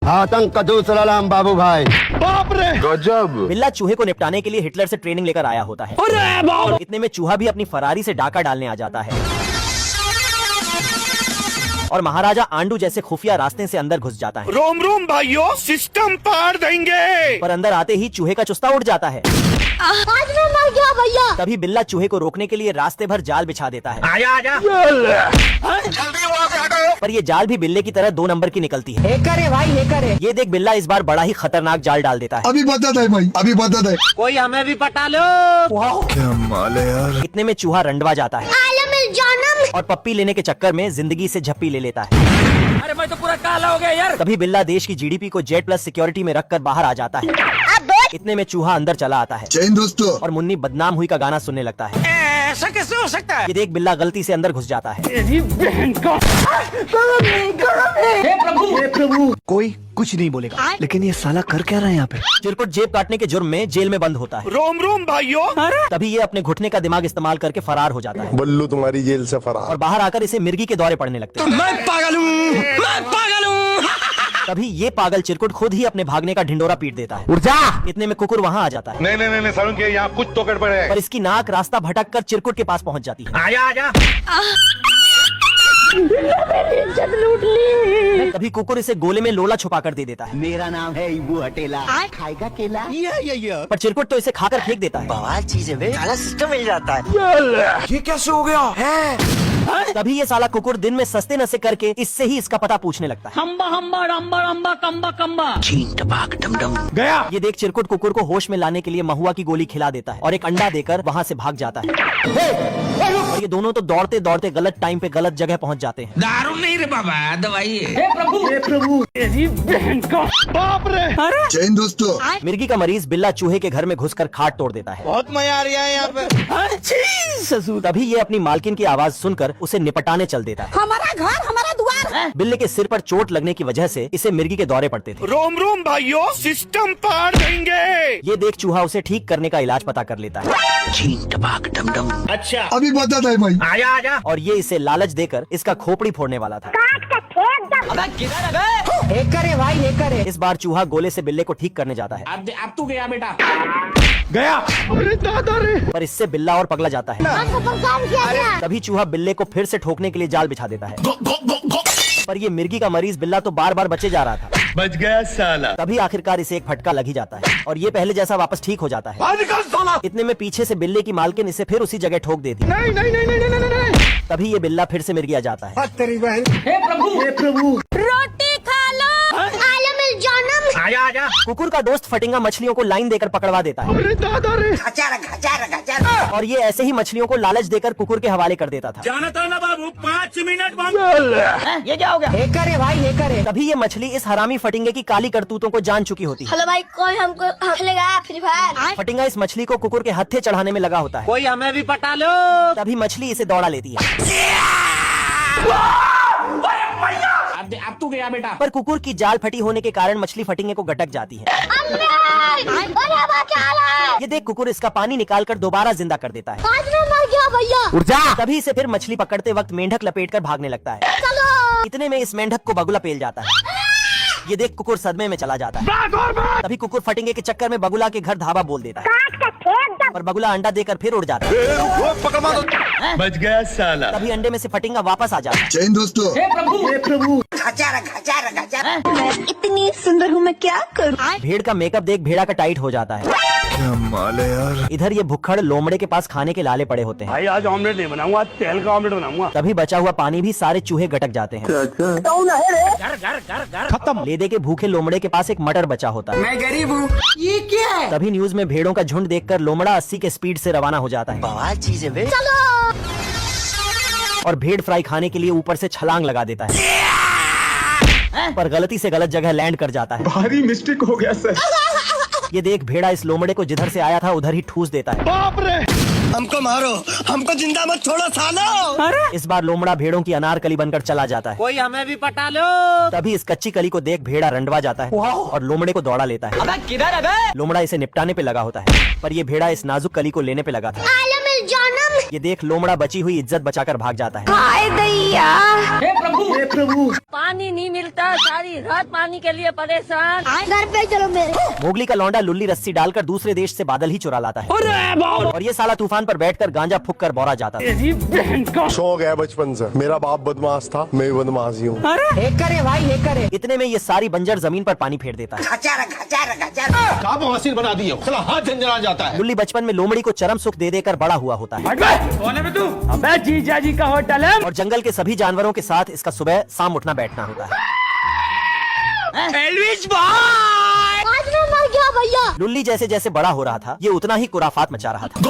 आतंक का दूसरा नाम बाबू भाई। बाप रे गजब। बिल्ला चूहे को निपटाने के लिए हिटलर से ट्रेनिंग लेकर आया होता है। और इतने में चूहा भी अपनी फरारी से डाका डालने आ जाता है और महाराजा आंडू जैसे खुफिया रास्ते से अंदर घुस जाता है। रोम रोम भाइयों, सिस्टम पाड़ देंगे। पर अंदर आते ही चूहे का चुस्ता उड़ जाता है। आज मैं मर गया भैया। तभी बिल्ला चूहे को रोकने के लिए रास्ते भर जाल बिछा देता है। आजा आजा जल्दी वहाँ से हटो। पर ये जाल भी बिल्ले की तरह 2 नंबर की निकलती है। हेकर है भाई, हेकर है। ये देख बिल्ला इस बार बड़ा ही खतरनाक जाल डाल देता है। अभी बता है भाई, अभी बता है। कोई हमें भी पटा लो। क्या माल है यार। इतने में चूहा रंडवा जाता है और पप्पी लेने के चक्कर में जिंदगी से झप्पी ले लेता है। अरे मैं तो पूरा काला हो गया यार। तभी बिल्ला देश की जीडीपी को जेड प्लस सिक्योरिटी में रखकर बाहर आ जाता है। इतने में चूहा अंदर चला आता है जैन दोस्तों। और मुन्नी बदनाम हुई का गाना सुनने लगता है। ऐसा कैसे हो सकता है? ये देख बिल्ला गलती से अंदर घुस जाता है। हे प्रभु। कोई कुछ नहीं बोलेगा, लेकिन ये साला कर क्या रहा है यहाँ पे? चिरकुट जेब काटने के जुर्म में जेल में बंद होता है। रोम रोम भाइयों। तभी ये अपने घुटने का दिमाग इस्तेमाल करके फरार हो जाता है बल्लू तुम्हारी जेल से फरार। और बाहर आकर इसे मिर्गी के दौरे पड़ने लगते हैं। मैं पागल हूँ। तभी ये पागल चिरकुट खुद ही अपने भागने का ढिंडोरा पीट देता है। इतने में कुकुर वहाँ आ जाता है। नहीं सारुण के यहाँ कुछ तो गड़बड़ है। पर इसकी नाक रास्ता भटक कर चिरकुट के पास पहुँच जाती है। आजा आजा लूट ली। तभी कुकुर इसे गोले में लोला छुपा कर दे देता है। मेरा नाम है इबू हटेला, खाएगा केला? पर चिरकुट तो इसे खाकर फेंक देता है। बवाल चीज है बे, साला सिस्टम मिल जाता है। ये कैसे हो गया है? तभी ये साला कुकुर दिन में सस्ते नशे करके इससे ही इसका पता पूछने लगता है। हम्बा हम्बा रम्बा रम्बा कम्बा कम्बा। चीन टपाक डम डम। गया। ये देख चिरकुट कुकुर को होश में लाने के लिए महुआ की गोली खिला देता है और एक अंडा देकर वहाँ से भाग जाता है। और ये दोनों तो दौड़ते दौड़ते गलत टाइम पे गलत जगह पहुँच जाते हैं। दारू नहीं रे बाबा, दवाई है। हे प्रभु। तेरी बहन का। बाप रे। जैन दोस्तों। मिर्गी का मरीज बिल्ला चूहे के घर में घुसकर खाट तोड़ देता है। बहुत मजा आ रहा है यहाँ पे। तभी ये अपनी मालकिन की आवाज सुनकर उसे निपटाने चल देता है। हमारा घर हमारा द्वार। बिल्ले के सिर पर चोट लगने की वजह से इसे मिर्गी के दौरे पड़ते थे। रोम रोम भाइयों, सिस्टम पाड़ देंगे। ये देख चूहा उसे ठीक करने का इलाज पता कर लेता है। चीन टपाक डम डम। अच्छा अभी बता है भाई। आजा आजा। और ये इसे लालच देकर इसका खोपड़ी फोड़ने वाला था। हेकर है भाई, हेकर है। इस बार चूहा गोले से बिल्ले को ठीक करने जाता है। अब तू गया बेटा। गया। अरे दादा रे। पर इससे बिल्ला और पगला जाता है। हमको परेशान किया गया। तभी चूहा बिल्ले को फिर से ठोकने के लिए जाल बिछा देता है। पर ये मिर्गी का मरीज बिल्ला तो बार बार बचे जा रहा था। बच गया साला। तभी आखिरकार इसे एक फटका लग ही जाता है और ये पहले जैसा वापस ठीक हो जाता है। आजकल साला। इतने में पीछे से बिल्ले की मालकिन इसे फिर उसी जगह ठोक देती है। नहीं नहीं नहीं नहीं नहीं नहीं। तभी ये बिल्ला फिर से मिर्गिया जाता है। तेरी बहन। हे प्रभु। रोटी खा लो। आलम जानम। आजा आजा। कुकुर का दोस्त फटिंगा मछलियों को लाइन देकर पकड़वा देता है अरे दादा रे। और ये ऐसे ही मछलियों को लालच देकर कुकुर के हवाले कर देता था। जाना था ना बाबू, 5 मिनट बाद। ये क्या हो गया? हेकर है भाई, हेकर है। तभी ये मछली इस हरामी फटिंगे की काली करतूतों को जान चुकी होती है। हेलो भाई, कोई हमको खेलेगा फ्री फायर? फटिंगा इस मछली को कुकुर के हत्थे चढ़ाने में लगा होता है। कोई हमें भी पटा लो। तभी मछली इसे दौड़ा लेती है। अब तू गया बेटा। पर कुकुर की जाल फटी होने के कारण मछली फटिंगे को गटक जाती है। ये देख कुकुर इसका पानी निकालकर दोबारा जिंदा कर देता है। आज मैं मर गया भैया। तभी इसे फिर मछली पकड़ते वक्त मेंढक लपेटकर भागने लगता है। इतने में इस मेंढक को बगुला पेल जाता है। ये देख कुकुर सदमे में चला जाता है। तभी कुकुर फटिंगे के चक्कर में बगुला के घर धावा बोल देता है और बगुला अंडा देकर फिर उड़ जाता है। बच गया साला। तभी अंडे में से फटिंगा वापस आ जाता है। जैन दोस्तों। हे प्रभु। मैं इतनी सुंदर हूँ, मैं क्या करूँ? भेड़ का मेकअप देख भेड़ा का टाइट हो जाता है। क्या माल है यार। इधर ये भुक्खड़ लोमड़े के पास खाने के लाले पड़े होते हैं। भाई आज ऑमलेट नहीं बनाऊंगा, आज तेल का ऑमलेट बनाऊंगा। तभी बचा हुआ पानी भी सारे चूहे गटक जाते हैं। खत्म। ले दे के भूखे लोमड़े के पास एक मटर बचा होता है। मैं गरीब हूँ। ये क्या है? तभी न्यूज में भेड़ों का झुंड देखकर लोमड़ा 80 के स्पीड से रवाना हो जाता है बवाल चीज है बे। और भेड़ फ्राई खाने के लिए ऊपर से छलांग लगा देता है। पर गलती से गलत जगह लैंड कर जाता है। भारी मिस्टेक हो गया सर। ये देख भेड़ा इस लोमड़े को जिधर से आया था उधर ही ठूस देता है। बाप रे। हमको मारो, हमको जिंदा मत छोड़ो सालो। इस बार लोमड़ा भेड़ों की अनारकली बनकर चला जाता है। कोई हमें भी पटा लो। तभी इस कच्ची कली को देख भेड़ा रंडवा जाता है और लोमड़े को दौड़ा लेता है। अबे किधर है बे? लोमड़ा इसे निपटाने पे लगा होता है पर ये भेड़ा इस नाजुक कली को लेने पे लगा था। आलम जानम। ये देख लोमड़ा बची हुई इज्जत बचाकर भाग जाता है। हाय दैया। हे प्रभु। पानी नहीं मिलता, सारी रात पानी के लिए परेशान। घर पे चलो मेरे। मोगली का लौंडा लुल्ली रस्सी डालकर दूसरे देश से बादल ही चुरा लाता है और ये साला तूफान पर बैठकर गांजा फूक कर बौरा जाता था। शौक है बचपन से, मेरा बाप बदमाश था, मैं भी बदमाश ही हूँ। इतने में ये सारी बंजर जमीन पर पानी फेर देता है। आप हासिल बना दिए हो, साला हाथ झंझना जाता है। लुल्ली बचपन में लोमड़ी को चरम सुख दे देकर बड़ा हुआ होता है अबे जीजा जी का होटल है। और जंगल के सभी जानवरों के साथ इसका सुबह शाम उठना बैठना होता है। आज मैं मर गया भैया। लुल्ली जैसे जैसे बड़ा हो रहा था ये उतना ही कुराफात मचा रहा था।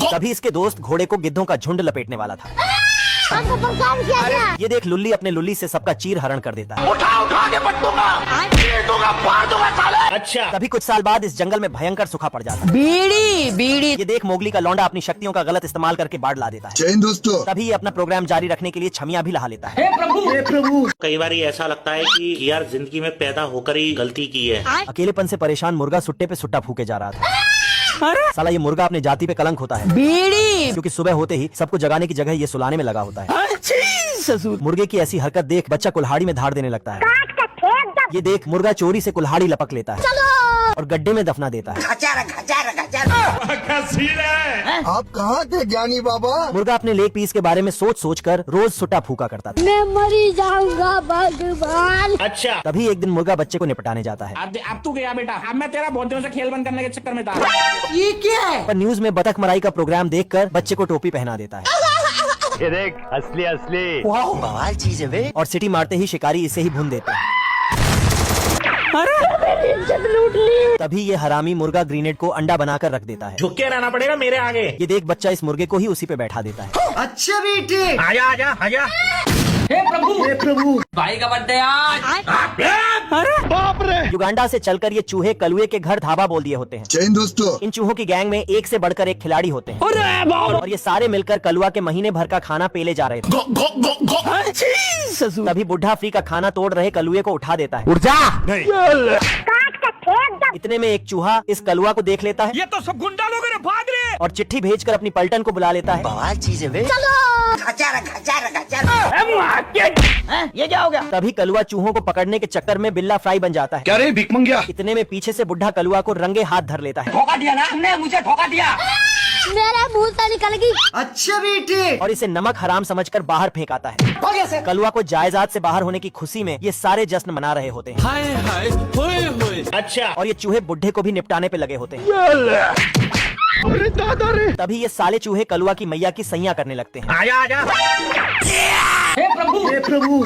तभी इसके दोस्त घोड़े को गिद्धों का झुंड लपेटने वाला था। हमको परेशान किया गया। ये देख लुल्ली अपने लुल्ली से सबका चीर हरण कर देता है। अच्छा तभी कुछ साल बाद इस जंगल में भयंकर सूखा पड़ जाता है। बीड़ी ये देख मोगली का लौंडा अपनी शक्तियों का गलत इस्तेमाल करके बाढ़ ला देता है। जय हिंद दोस्तों। तभी ये अपना प्रोग्राम जारी रखने के लिए छमिया भी लहा लेता है। कई बार ये ऐसा लगता है कि यार जिंदगी में पैदा होकर ही गलती की है। अकेलेपन से परेशान मुर्गा सुट्टे पे सुट्टा फूके जा रहा था। साला ये मुर्गा अपने जाति पे कलंक होता है। क्योंकि सुबह होते ही सबको जगाने की जगह ये सुलाने में लगा होता है। मुर्गे की ऐसी हरकत देख बच्चा कुल्हाड़ी में धार देने लगता है। ये देख मुर्गा चोरी से कुल्हाड़ी लपक लेता है और गड्ढे में दफना देता है। आप कहाँ थे ज्ञानी बाबा? मुर्गा अपने लेग पीस के बारे में सोच सोच कर रोज सुट्टा फूका करता था। मैं मरी जाऊंगा भगवान। अच्छा तभी एक दिन मुर्गा बच्चे को निपटाने जाता है। अब तू गया बेटा। अब मैं तेरा बहुत दिनों से खेल बंद करने के चक्कर में था। ये क्या है? पर न्यूज में बतख मराई का प्रोग्राम देखकर बच्चे को टोपी पहना देता है। ये देख असली असली। बवाल चीज है वे। और सीटी मारते ही शिकारी इसे ही भून देते हैं। लूट ली। तभी ये हरामी मुर्गा ग्रेनेड को अंडा बनाकर रख देता है। झुक के रहना पड़ेगा मेरे आगे। ये देख बच्चा इस मुर्गे को ही उसी पे बैठा देता है। अच्छा बेटे। आजा आजा आजा। हे प्रभु भाई का बर्थडे आज। बाप रे। युगांडा से चलकर ये चूहे कलुए के घर धाबा बोल दिए होते हैं। जय हिंद दोस्तों। इन चूहों की गैंग में एक से बढ़कर एक खिलाड़ी होते हैं और ये सारे मिलकर कलुआ के महीने भर का खाना पेले जा रहे थे। तभी बुढ़ा फ्री का खाना तोड़ रहे कलुए को उठा देता है। उठ जा। इतने में एक चूहा इस कलुआ को देख लेता है ये तो सब गुंडा लोग हैं, भाग रहे। और चिट्ठी भेजकर अपनी पलटन को बुला लेता है। बवाल चीज है वे। ये क्या हो गया? तभी कलुआ चूहों को पकड़ने के चक्कर में बिल्ला फ्राई बन जाता है। क्या रे भिख मंगिया? इतने में पीछे से बुढ़ा कलुआ को रंगे हाथ धर लेता है धोखा दिया ना तुमने, मुझे धोखा दिया। मेरे मुंह से निकल गई। अच्छा बेटे। और इसे नमक हराम समझकर बाहर फेंक आता है। कलुआ को जायदाद से बाहर होने की खुशी में ये सारे जश्न मना रहे होते हैं। हाय हाय होए होए। अच्छा और ये चूहे बुढ़े को भी निपटाने पे लगे होते हैं। अरे दादा रे। तभी ये साले चूहे कलुआ की मैया की सैया करने लगते हैं। आजा आजा। हे प्रभु